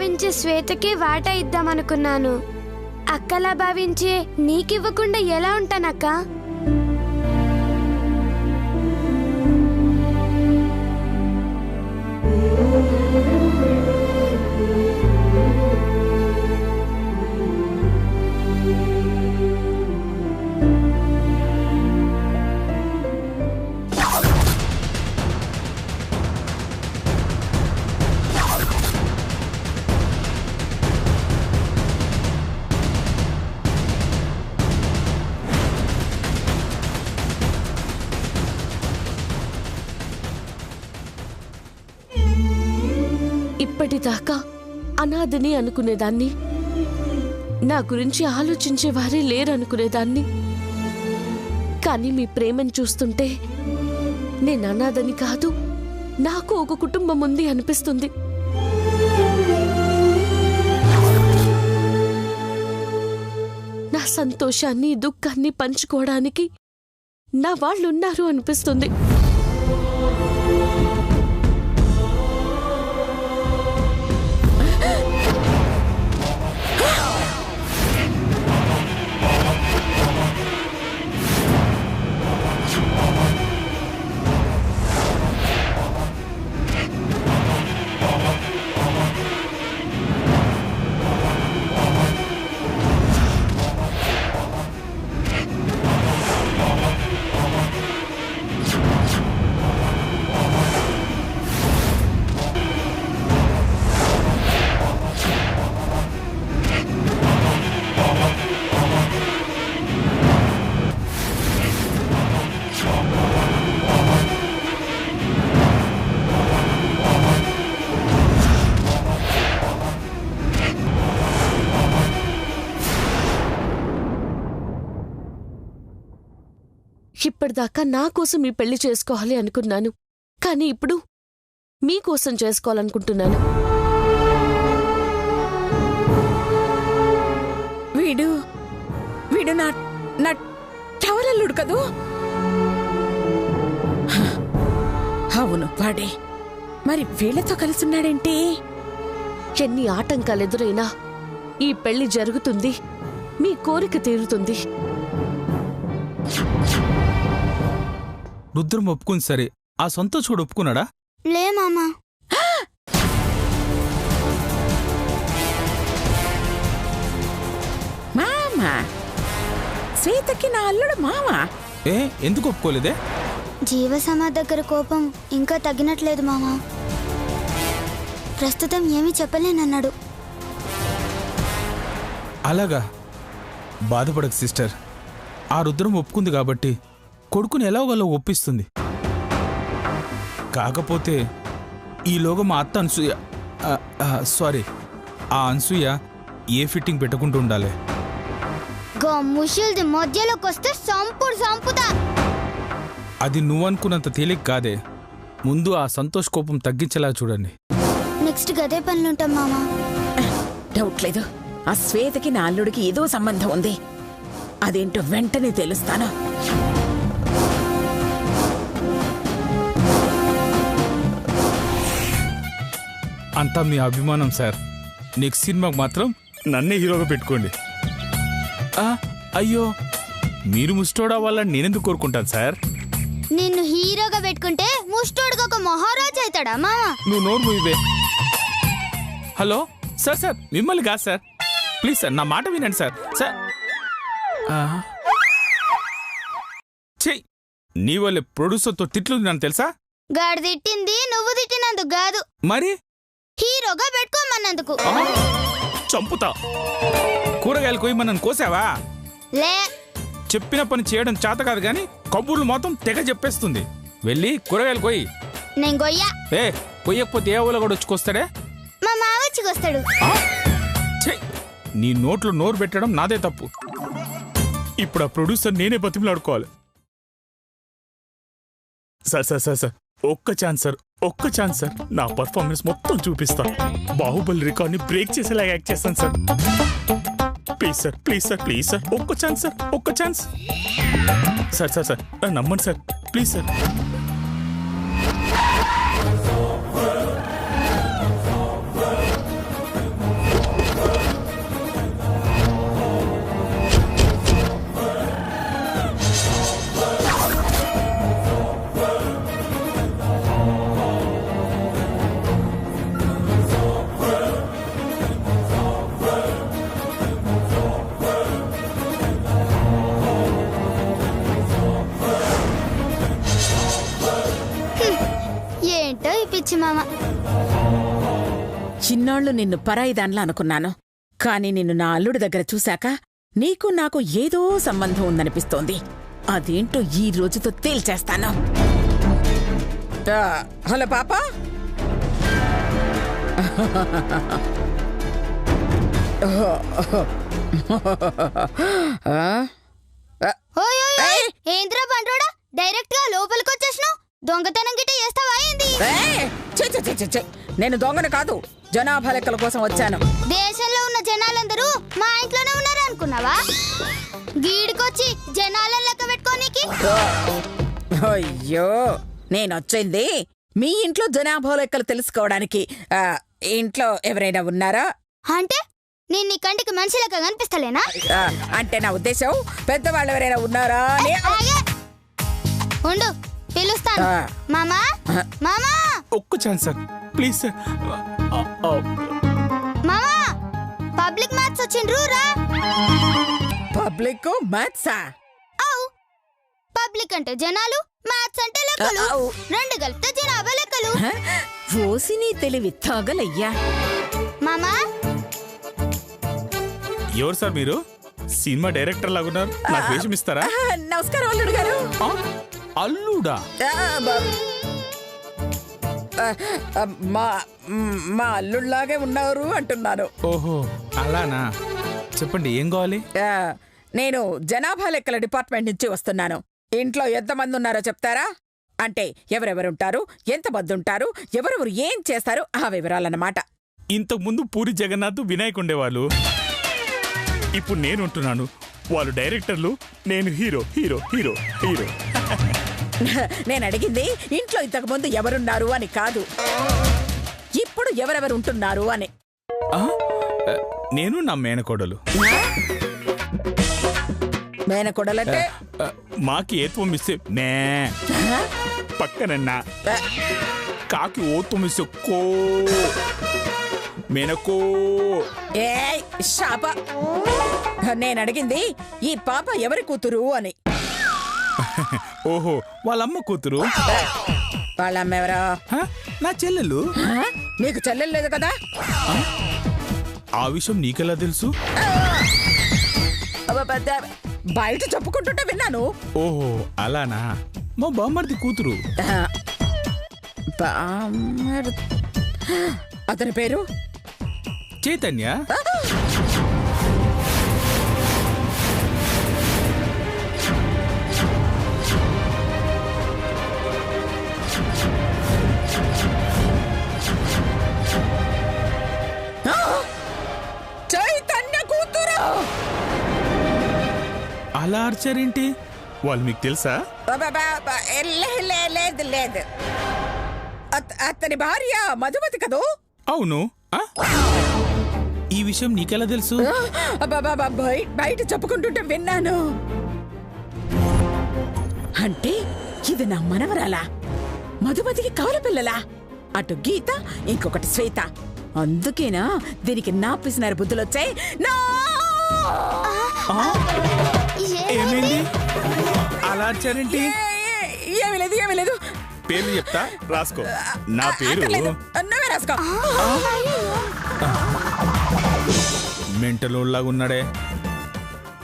భావించే శ్వేతకే వాటా ఇద్దామనుకున్నాను. అక్కలా భావించే నీకివ్వకుండా ఎలా ఉంటానక్క? ఇప్పటిదాకా అనాథని అనుకునేదాన్ని, నా గురించి ఆలోచించేవారే లేరనుకునేదాన్ని. కానీ మీ ప్రేమను చూస్తుంటే నేను అనాథని కాదు, నాకు ఒక కుటుంబం ఉంది అనిపిస్తుంది. నా సంతోషాన్ని దుఃఖాన్ని పంచుకోవడానికి నా వాళ్ళున్నారు అనిపిస్తుంది. ఇప్పటిదాకా నా కోసం ఈ పెళ్లి చేసుకోవాలి అనుకున్నాను, కానీ ఇప్పుడు మీకోసం చేసుకోవాలనుకుంటున్నాను. వీడు వీడు నా నా టవలల్లుడు కదూ? అవును వాడే. మరి వీళ్ళతో కలిసున్నాడేంటి? ఎన్ని ఆటంకాలు ఎదురైనా ఈ పెళ్లి జరుగుతుంది, మీ కోరిక తీరుతుంది. రుద్రం ఒప్పుకుంది సరే, ఆ సంతోష్ కూడా ఒప్పుకున్నాడా? లే మామా. మామా శ్వేతకి నా అల్లుడు మామా? ఎందుకు ఒప్పుకోలేదే? జీవసమా దగ్గర కోపం ఇంకా తగ్గినట్లేదు మామా. ప్రస్తుతం ఏమీ చెప్పలేనన్నాడు. అలాగా? బాధపడకు సిస్టర్, ఆ రుద్రం ఒప్పుకుంది కాబట్టి కొడుకుని ఎలాగోలా ఒప్పిస్తుంది. కాకపోతే ఈలోగా మా అత్త అనసూయ, సారీ ఆ అనసూయ ఏ ఫిట్టింగ్ పెట్టుకుంటూ ఉండాలి. ముషిల్ది మధ్యలోకి వస్తే సంపుతా. అది నువ్వనుకున్నంత తేలిక కాదే. ముందు ఆ సంతోష్ కోపం తగ్గించేలా చూడండి. నెక్స్ట్ గదే పనులుంటాం మామా. డౌట్ లేదు, ఆ శ్వేతకి నా అల్లుడికి ఏదో సంబంధం ఉంది. అదేంటో వెంటనే తెలుస్తాను. అంతా మీ అభిమానం సార్. నెక్స్ట్ సినిమాకి మాత్రం నన్నే హీరోగా పెట్టుకోండి. అయ్యో, మీరు ముస్టోడా వల్ల నేనెందుకు కోరుకుంటాను సార్? నిన్ను హీరోగా పెట్టుకుంటే ముస్టోడుగా ఒక మహారాజు అవుతాడా మామా? నువ్వు నోరు మూయవే. హలో సార్, సార్ మిమ్మల్ని కాదు సార్, ప్లీజ్ సార్ నా మాట వినండి సార్. సార్ చెయ్యి, నీ వల్లే ప్రొడ్యూసర్తో తిట్లు నన్ను తెలుసా? గాడి తిట్టింది నువ్వు తిట్టినందుకు కాదు, మరి హీరోగా పెట్టుకోమన్నందుకు. చంపుతా. కూరగాయలు కొయ్యమని కోసావా? లే, చెప్పిన పని చేయడం చేత కాదు గాని కబుర్లు మొత్తం తెగ చెప్పేస్తుంది. వెళ్ళి కూరగాయలు కొయ్యి. నేను గొయ్యా. కొయ్యకపోతే ఏ ఊళ్ళో కూడా వచ్చుకొస్తాడే? మా మావ వచ్చుకొస్తాడు. నీ నోట్లో నోరు పెట్టడం నాదే తప్పు. ఇప్పుడు ఆ ప్రొడ్యూసర్ నేనే బతిమలాడుకోవాలి. సార్ సార్ సార్ సార్ ఒక్క ఛాన్స్ సార్, ఒక్క ఛాన్స్ సార్. నా పర్ఫార్మెన్స్ మొత్తం చూపిస్తా. బాహుబలి రికార్డ్ని బ్రేక్ చేసేలాగా యాక్ట్ చేస్తాను sir. Please sir, please sir, please sir, ఒక్క ఛాన్స్ సార్, ఒక్క ఛాన్స్. సార్ సార్ సార్ నమ్మండి సార్, ప్లీజ్ సార్. పిచ్చి మామ. చిన్నాళ్ళు నిన్ను పరాయిదాన్లా అనుకున్నాను, కాని నిన్ను నా అల్లుడి దగ్గర చూశాక నీకు నాకు ఏదో సంబంధం ఉందనిపిస్తోంది. అదేంటో ఈ రోజుతో తేల్చేస్తాను. హలో పాపా. ఏంద్రా బండ్రోడా, డైరెక్ట్ గా లోపలికి వచ్చేసినావు? దొంగతనం గిట్ట చేస్తావా ఏంది? నేను దొంగను కాదు, జనాభా లెక్కల కోసం వచ్చాను. దేశంలో ఉన్న జనాలందరూ మా ఇంట్లోనే ఉన్నారు అనుకున్నావా? గీడికొచ్చి జనాలను లెక్క పెట్టుకోనీకి. అయ్యో, నేనొచ్చింది మీ ఇంట్లో జనాభా లెక్కలు తెలుసుకోవడానికి. ఇంట్లో ఎవరైనా ఉన్నారా? అంటే నేను నీ కంటికి మనిషి లెక్క కనిపిస్తలేనా? అంటే నా ఉద్దేశం పెద్దవాళ్ళు ఎవరైనా ఉన్నారా అని. ఉండు, పిలుస్తాను. మామా, మామా. ఒక్క ఛాన్స్ సార్, ప్లీజ్ సార్. మామా, పబ్లిక్ మ్యాథ్స్ వచ్చిండ్రు రా. పబ్లిక్ మ్యాథ్సా? పబ్లిక్ అంటే జనాలు, మ్యాథ్స్ అంటే లెక్కలు. రెండు కలిపితే జనాభా లెక్కలు. ఓసిని తెలివి తగలయ్యా. మామా, ఎవరు సార్ మీరు? సినిమా డైరెక్టర్ లాగున్నారు, నాకు వేషం ఇస్తారా? నమస్కారం అల్లుడు గారు. అల్లుడా? మా అల్లుడిలాగే ఉన్నారు అంటున్నారు. ఓహో అలానా, చెప్పండి ఏం కావాలి? నేను జనాభా లెక్కల డిపార్ట్మెంట్ నుంచి వస్తున్నాను. ఇంట్లో ఎంతమంది ఉన్నారో చెప్తారా? అంటే ఎవరెవరుంటారు, ఎంతమంది ఉంటారు, ఎవరెవరు ఏం చేస్తారు, ఆ వివరాలన్నమాట. ఇంతకు ముందు పూరి జగన్నాథ్ వినాయక్ ఉండేవాళ్ళు, ఇప్పుడు నేను ఉంటున్నాను. వాళ్ళు డైరెక్టర్లు, నేను హీరో హీరో హీరో హీరో. నేను అడిగింది ఇంట్లో ఇంతకు ముందు ఎవరున్నారు అని కాదు, ఇప్పుడు ఎవరెవరు ఉంటున్నారు అని. నేను నా మేనకోడలు. మేనకోడలంటే? మాకి ఏత్వం ఇస్తే మే, పక్కనన్నా కాకి ఓత్వం ఇస్తే కో, మేనకో. ఏ శాప, నేను అడిగింది ఈ పాప ఎవరి కూతురు అని. ఓహో, వాళ్ళమ్మ కూతురు. వాళ్ళమ్మ ఎవరా? నా చెల్లెలు. నీకు చెల్లెలు లేదు కదా? ఆ విషయం నీకెలా తెలుసు? బయట చెప్పుకుంటుంటే విన్నాను. ఓహో అలానా, మా బామ్మర్ది కూతురు. అతని పేరు చైతన్య. చైతన్య కూతురు. అలా అర్చారేంటి? వాళ్ళు మీకు తెలుసా? లేదు లేదు, అతని భార్య మధుమతి కదూ? అవును. ఈ విషయం నీకెలా తెలుసు? బయట చెప్పుకుంటుంటే విన్నాను. అంటే ఇది నా మనవరాలా? మధుమతికి కవల పిల్లలా? అటు గీత, ఇంకొకటి శ్వేత. అందుకేనా దీనికి నా పిసినారు బుద్ధులొచ్చాయి. ఏమైంది? అలా అర్చారేంటి? ఏమీ లేదు, ఏమీ లేదు. పేర్లు చెప్తా, రాసుకో. నా పేరు. నువ్వే రాసుకో. మెంటలోళ్ళగా ఉన్నాడే.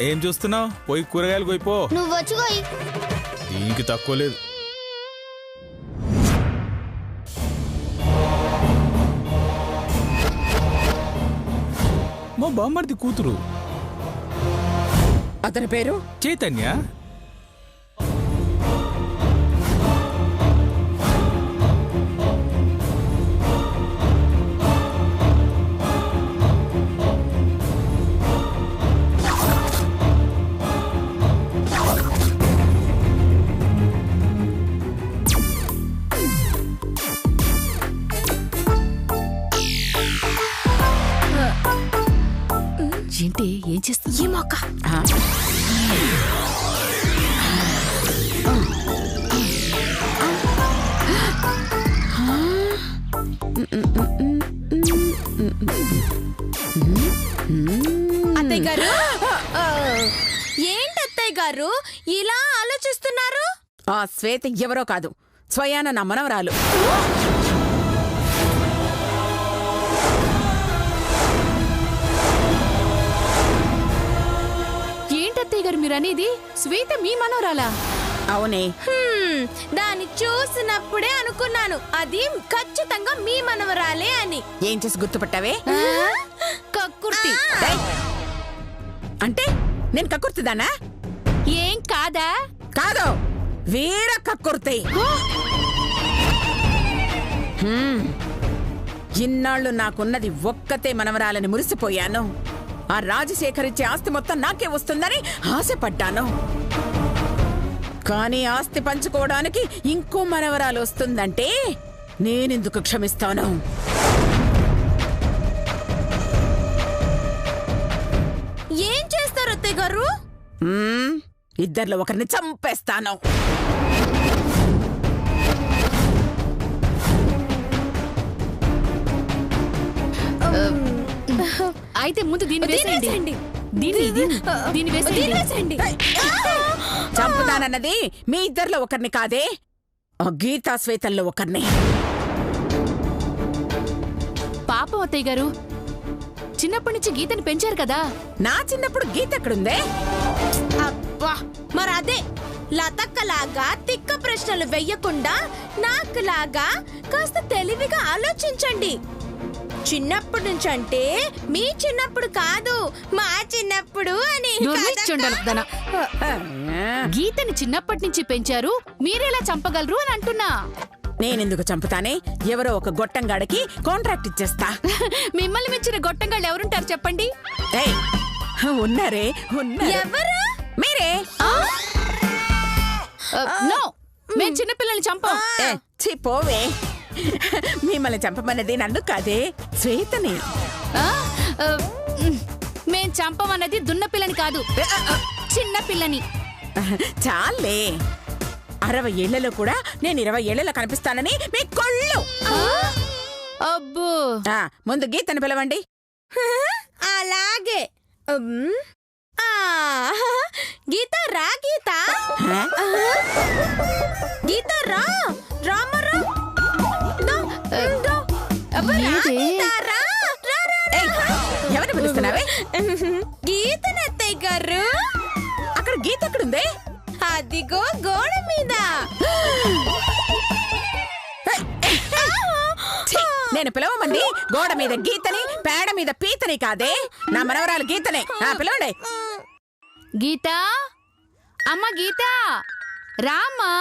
ఏం చూస్తున్నావు? పోయి కూరగాయలు కొయిపో. నువ్వు వచ్చి పోయి. దీనికి తక్కువ లేదు. మా బామ్మర్ది కూతురు. అతని పేరు చైతన్య. ఏంటి, ఏం చేస్తుంది ఈ మొక్క? అత్తయ్య గారు, ఏంటి అత్తయ్య గారు ఇలా ఆలోచిస్తున్నారు? ఆ శ్వేత ఎవరో కాదు, స్వయాన నా మనవరాలు. అత్తయ్య గారు మీరు అనేది శ్వేత మీ మనోరాలా? అవునే. దాన్ని చూసినప్పుడే అనుకున్నాను అది ఖచ్చితంగా మీ మనవరాలే అని. ఏం చేసి గుర్తుపట్టావే? కక్కుర్తి. ఏయ్! అంటే నేను కక్కుర్తిదానా? ఏం కాదా? కాదు, వీర కక్కుర్తి. ఇన్నాళ్ళు నాకున్నది ఒక్కతే మనవరాలని మురిసిపోయాను. ఆ రాజశేఖర్ ఇచ్చే ఆస్తి మొత్తం నాకే వస్తుందని ఆశపడ్డాను. కానీ ఆస్తి పంచుకోవడానికి ఇంకో మనవరాలు వస్తుందంటే నేనెందుకు క్షమిస్తాను? ఏం చేస్తారు అత్తయ్య గారు? ఇద్దరిలో ఒకరిని చంపేస్తాను. అయితే ముందు దీన్ని వేసేయండి. దీన్ని వేసేయండి. చంపుతానన్నది మీ ఇద్దరిలో ఒకరిని కాదే, ఆ గీతా శ్వేతల్లో ఒకరిని. పాపం అత్తయ్య గారు, చిన్నప్పటి నుంచి గీతని పెంచారు కదా. నా చిన్నప్పుడు గీత ఎక్కడుందే? అబ్బా, మరి అదే లతక్కలాగా తిక్క ప్రశ్నలు వెయ్యకుండా నాకులాగా కాస్త తెలివిగా ఆలోచించండి. చిన్నప్పటి నుంచి అంటే మీ చిన్నప్పుడు కాదు, మా చిన్నప్పుడు అని. గీతని చిన్నప్పటి నుంచి పెంచారు, మీరెలా చంపగలరు అని అంటున్నా. నేనెందుకు చంపుతానే? ఎవరో ఒక గొట్టంగాడికి కాంట్రాక్ట్ ఇచ్చేస్తా. మిమ్మల్ని మెచ్చిన గొట్టంగాళ్ళు ఎవరుంటారు చెప్పండి? ఏయ్, ఉన్నారే, ఉన్నారు. ఎవరు? మీరే. నో, మేము చిన్నపిల్లల్ని చంపాం. ఛీ, పోవే. మిమ్మల్ని చంపమన్నది నన్ను కాదే, శ్వేతని. మేం చంపమన్నది దున్న పిల్లని కాదు, చిన్న పిల్లని. చాలే, 60 ఏళ్లలో కూడా నేను 20 ఏళ్లలో కనిపిస్తానని మీ కొళ్ళు. అబ్బో, ముందు గీతను పిలవండి. అలాగే. గీత రా, గీత. గీత రా, రామరా. ఎవరిని పిలుస్తున్నావే? గీతనత్తయ్య గారు. అక్కడ గీత ఎక్కడుందే? అదిగో గోడ మీద. నేను పిలవమంది గోడ మీద గీతని, పేడ మీద పీతని కాదే, నా మనవరాలు గీతనే. పిలవండి. గీత, అమ్మ గీత, రామ్మా.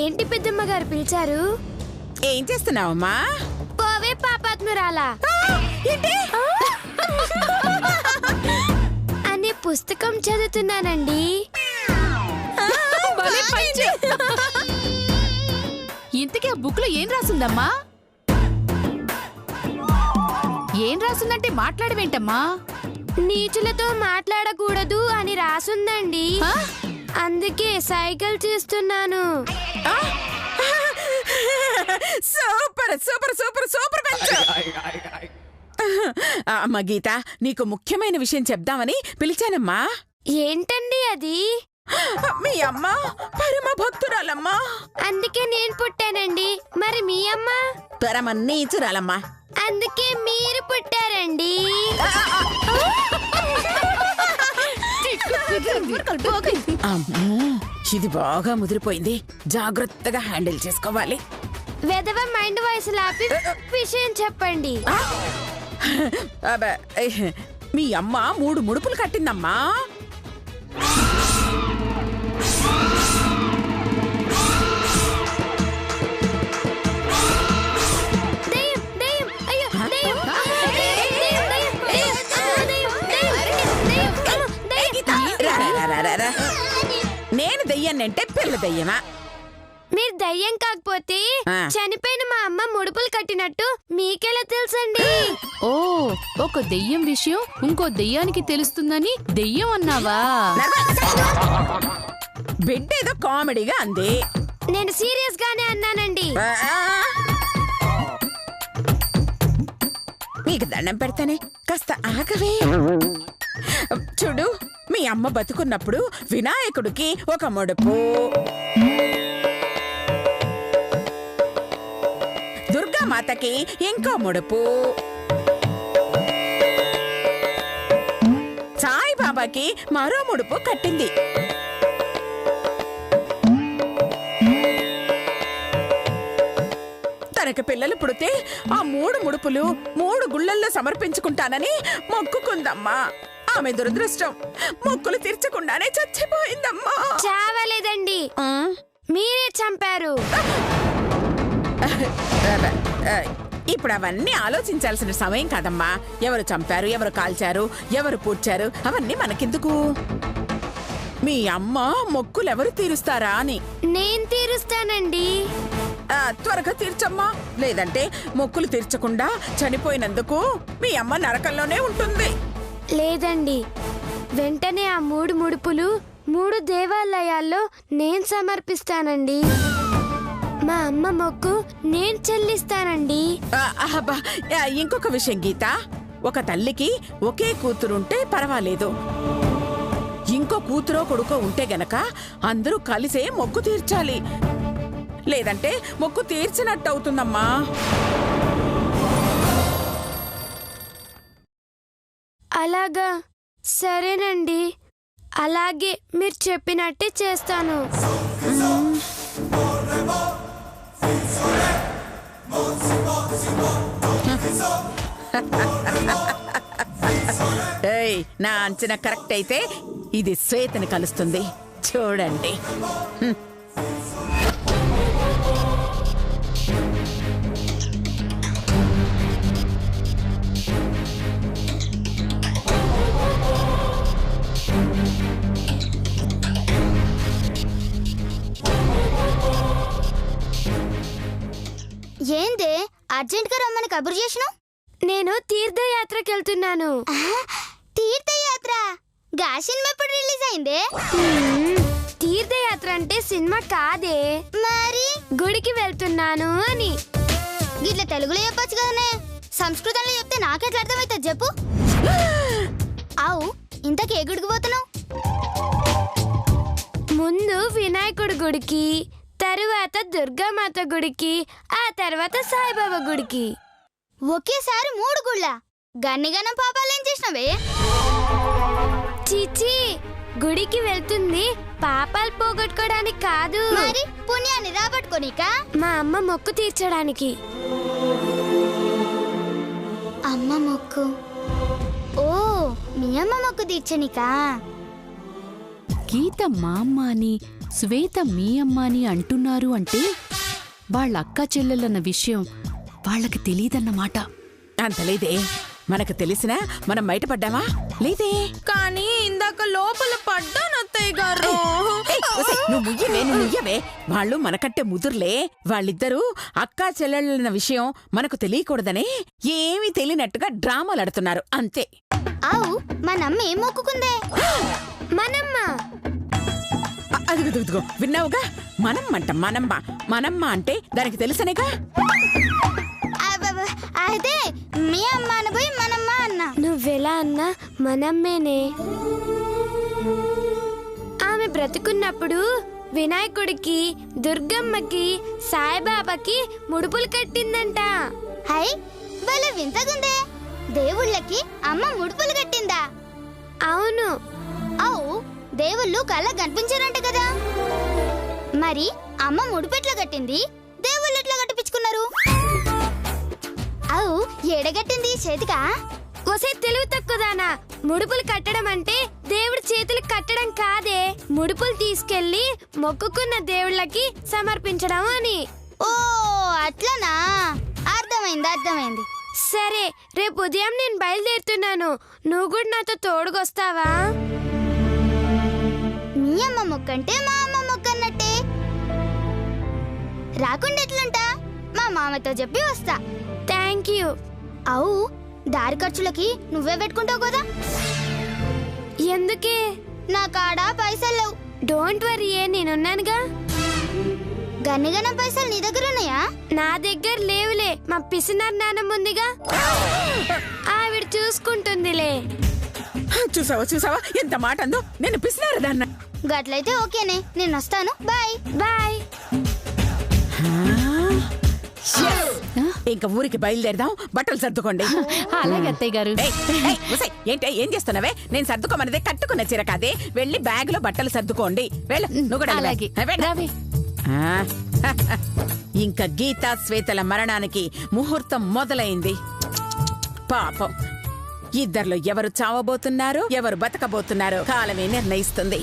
ఏంటి పెద్దమ్మ గారు పిలిచారు? ఏం చేస్తున్నావమ్మా? పోవే పాపాత్మురాలా అనే పుస్తకం చదువుతున్నానండి. ఇంతకీ ఆ బుక్ లో ఏం రాసిందమ్మా? ఏం రాసిందంటే మాట్లాడవేంటమ్మా? నీచులతో మాట్లాడకూడదు అని రాసుందండి. అందుకే సైకిల్ చేస్తున్నాను. Super super super super. అమ్మా గీత, నీకు ముఖ్యమైన విషయం చెప్దామని పిలిచానమ్మా. ఏంటండి అది? మీ అమ్మ పరమ భక్తురాలమ్మా. అందుకే నేను పుట్టానండి. మరి మీ అమ్మ? పరమ నీచురాలమ్మా. అందుకే మీరు పుట్టారండి. అమ్మో, ఇది బాగా ముదిరిపోయింది. జాగ్రత్తగా హ్యాండిల్ చేసుకోవాలి. వెదవ మైండ్ వాయిస్ లాపి విషయం చెప్పండి. మీ అమ్మ 3 ముడుపులు కట్టిందమ్మా. నేను దయ్యాన్నంటే పిల్ల దయ్యమా? మీరు దయ్యం కాకపోతే చనిపోయిన మా అమ్మ ముడుపులు కట్టినట్టు మీకెలా తెలుసండి? ఓ, ఒక దెయ్యం విషయం ఇంకో దెయ్యానికి తెలుస్తుందని దెయ్యం అన్నావా? బిడ్డ ఏదో కామెడీగా అంది. నేను సీరియస్ గానే అన్నానండి. నీకు దండం పెడతానే, కాస్త ఆగవే. చూడు, మీ అమ్మ బతుకున్నప్పుడు వినాయకుడికి ఒక ముడుపు, దుర్గామాతకి ఇంకో ముడుపు, సాయిబాబాకి మరో ముడుపు కట్టింది. తనకి పిల్లలు పుడితే ఆ 3 ముడుపులు 3 గుళ్ళల్లో సమర్పించుకుంటానని మొక్కుకుందమ్మా. ఆమె దురదృష్టం మొక్కులు తీర్చకుండానే చచ్చిపోయిందమ్మా. చావలేదండి, మీరే చంపారు. ఇప్పుడు అవన్నీ ఆలోచించాల్సిన సమయం కాదమ్మా. ఎవరు చంపారు, ఎవరు కాల్చారు, ఎవరు పూడ్చారు అవన్నీ మనకెందుకు? మీ అమ్మ మొక్కులెవరు తీరుస్తారా అని. నేను తీరుస్తానండి. త్వరగా తీర్చమ్మా, లేదంటే మొక్కులు తీర్చకుండా చనిపోయినందుకు మీ అమ్మ నరకంలోనే ఉంటుంది. లేదండి, వెంటనే ఆ 3 ముడుపులు 3 దేవాలయాల్లో నేను సమర్పిస్తానండి. మా అమ్మ మొక్కు నేను చెల్లిస్తానండి. ఇంకొక విషయం గీత, ఒక తల్లికి ఒకే కూతురుంటే పర్వాలేదు. ఇంకో కూతురో కొడుకో ఉంటే గనక అందరూ కలిసే మొక్కు తీర్చాలి, లేదంటే మొక్కు తీర్చినట్టు అవుతుందమ్మా. అలాగా, సరేనండి, అలాగే మీరు చెప్పినట్టే చేస్తాను. ఏయ్, నా అంచనా కరెక్ట్ అయితే ఇది శ్వేతని కలుస్తుంది, చూడండి. ఏందే అర్జెంట్ గా రమ్మని కబురు చేసినావు? నేను తీర్థయాత్రకి వెళ్తున్నాను. తీర్థయాత్ర గా సినిమా ఎప్పుడు రిలీజ్ అయిందే? తీర్థయాత్ర అంటే సినిమా కాదే, మరి గుడికి వెళ్తున్నాను అని. గిట్ల తెలుగులో చెప్పొచ్చు కదనే, సంస్కృతంలో చెప్తే నాకెట్లా అర్థమవుతుంది చెప్పు. ఆవు, ఇంతకీ ఏ గుడికి పోతున్నావు? ముందు వినాయకుడి గుడికి, తరువాత దుర్గామాత గుడికి, ఆ తర్వాత సాయిబాబా గుడికి. ఒకేసారి 3 గుళ్ళ? గన్నిగనం పాపాలేం చేసినవే? చీచి, గుడికి వెళ్తుంది పాపాలు పోగొట్టుకోవడానికి కాదు, మరి పుణ్యాన్ని రాబట్టుకోనికా? మా అమ్మ మొక్కు తీర్చడానికి. అమ్మ మొక్కు? ఓ, మీ అమ్మ మొక్కు తీర్చనికా? గీత మా అమ్మ అని, శ్వేత మీ అమ్మ అని అంటున్నారు అంటే వాళ్ళ అక్క చెల్లెలన్న విషయం వాళ్ళకి తెలియదన్నమాట. అంతలేదే, మనకు తెలిసినా మనం బయటపడ్డామా? లేదే. కానీ ఇందాక లోపల పడ్డాను అత్తయ్య గారు. నువ్వు ముయ్యవే. వాళ్ళు మనకంటే ముదుర్లే. వాళ్ళిద్దరూ అక్కా చెల్లెళ్ళన్న విషయం మనకు తెలియకూడదనే ఏమీ తెలియనట్టుగా డ్రామాలాడుతున్నారు అంతే. ఆవు, మనమ్మ ఏం మొక్కుకుందే? మనమ్మ? అదిగో విన్నావుగా, మనమ్మ అంటే దానికి తెలుసనేగా. అదే మీ అమ్మ అనబోయి మనమ్మ అన్నా. నువ్వెలా అన్నా మనమ్మేనే. ఆమె బ్రతుకున్నప్పుడు వినాయకుడికి, దుర్గమ్మకి, సాయిబాబాకి ముడుపులు కట్టిందంట. హై, భలే వింతగుందే. దేవుళ్ళకి అమ్మ ముడుపులు కట్టిందా? అవును. అవు, దేవుళ్ళు కళ్ళ కనిపించారంట కదా. మరి అమ్మ ముడుపెట్లా కట్టింది, దేవుళ్ళు ఎట్లా కట్టిపించుకున్నారు? అవు, ఎడగట్టింది చేతికా? ఒసే తెలివి తక్కువదానా, ముడుపులు కట్టడం అంటే దేవుడి చేతులు కట్టడం కాదే, ముడుపులు తీసుకెళ్లి మొక్కుకున్న దేవుళ్ళకి సమర్పించడం అని. ఓ, అట్లనా? అర్థమైంది. సరే, రేపు ఉదయం నేను బయలుదేరుతున్నాను, నువ్వు కూడా నాతో తోడుకొస్తావా? మీ అమ్మ మొక్కంటే మా అమ్మ మొక్కన్నట్టే. రాకుండా ఎట్లుంటా? మా మామతో చెప్పి వస్తా. Thank you. అవు, దారి ఖర్చులకి నువ్వే పెట్టుకుంటావు కదా. ఎందుకే? నా కాడ పైసలు లేవు. డోంట్ వరీ, నేనున్నానుగా. గన్నిగనం పైసలు నీ దగ్గర ఉన్నాయా? నా దగ్గర లేవులే, మా పిసినార్ నాన్నమ్మ ఉందిగా, ఆవిడ చూసుకుంటుందిలే. చూసావా ఎంత మాట అందో. నేను పిసినారు దాన్న. గట్లయితే ఓకేనే, నేను వస్తాను. Bye bye. ఇంకా ఊరికి బయలుదేరదాం. బట్టలు సర్దుకోండి. అలాగే అత్తయ్య గారు. ఏంటి ఏం చేస్తున్నావే? నేను సర్దుకోమన్నదే కట్టుకున్న చీర కాదే. వెళ్ళి బ్యాగ్ లో బట్టలు సర్దుకోండి. వెళ్ళు, నువ్వు కూడా వెళ్ళు. అలాగే. వెళ్ళు. రావే. ఇంకా గీతా శ్వేతల మరణానికి ముహూర్తం మొదలైంది. పాపం, ఇద్దర్లో ఎవరు చావబోతున్నారో ఎవరు బతకబోతున్నారో కాలమే నిర్ణయిస్తుంది.